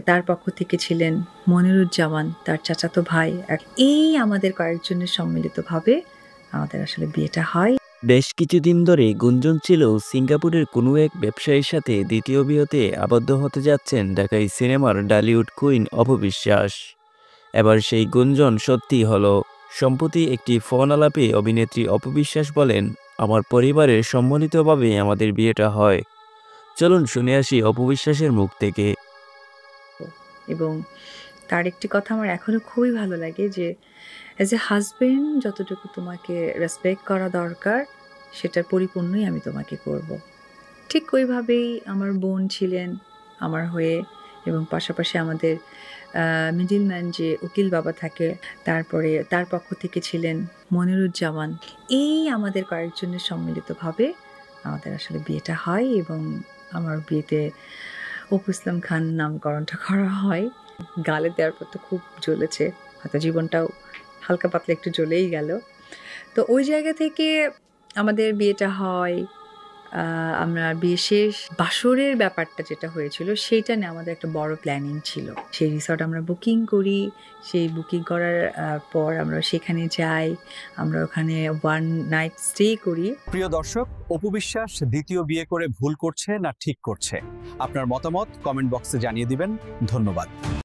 তার পক্ষ থেকে ছিলেন মনিরুজ্জামান, তার চাচাতো ভাই। এই আমাদের কয়েকজনের সম্মিলিতভাবে আমাদের আসলে বিয়েটা হয়। বেশ কিছুদিন ধরে গুঞ্জন ছিল সিঙ্গাপুরের কোনো এক ব্যবসায়ীর সাথে দ্বিতীয় বিয়েতে আবদ্ধ হতে যাচ্ছেন ঢাকাই সিনেমার ডালিউড কুইন অপবিশ্বাস। এবার সেই গুঞ্জন সত্যি হলো। সম্প্রতি একটি ফোন আলাপে অভিনেত্রী অপবিশ্বাস বলেন, আমার পরিবারের সম্মিলিতভাবে আমাদের বিয়েটা হয়। চলুন শুনে আসি অপবিশ্বাসের মুখ থেকে। এবং তার একটি কথা আমার এখনো খুবই ভালো লাগে যে অ্যাজ এ হাজব্যান্ড যতটুকু তোমাকে রেসপেক্ট করা দরকার সেটার পরিপূর্ণই আমি তোমাকে করব। ঠিক ওইভাবেই আমার বোন ছিলেন আমার হয়ে, এবং পাশাপাশি আমাদের মিডলম্যান যে উকিল বাবা থাকে, তারপরে তার পক্ষ থেকে ছিলেন মনিরুজ্জামান। এই আমাদের কয়েকজনের সম্মিলিতভাবে আমাদের আসলে বিয়েটা হয়, এবং আমার বিয়েতে অপু ইসলাম খান নামকরণটা করা হয়। গালে দেওয়ার পর তো খুব জ্বলেছে, হয়তো জীবনটাও হালকা পাতলা একটু জ্বলেই গেল। তো ওই জায়গা থেকে আমাদের বিয়েটা হয়। আমরা বিয়ে শেষ বাসরের ব্যাপারটা যেটা হয়েছিল সেইটা নিয়ে আমাদের একটা বড় প্ল্যানিং ছিল। সেই রিসর্ট আমরা বুকিং করি। সেই বুকিং করার পর আমরা সেখানে যাই। আমরা ওখানে 1 নাইট স্টে করি। প্রিয় দর্শক, অপু বিশ্বাস দ্বিতীয় বিয়ে করে ভুল করছে না ঠিক করছে? আপনার মতামত কমেন্ট বক্সে জানিয়ে দিবেন। ধন্যবাদ।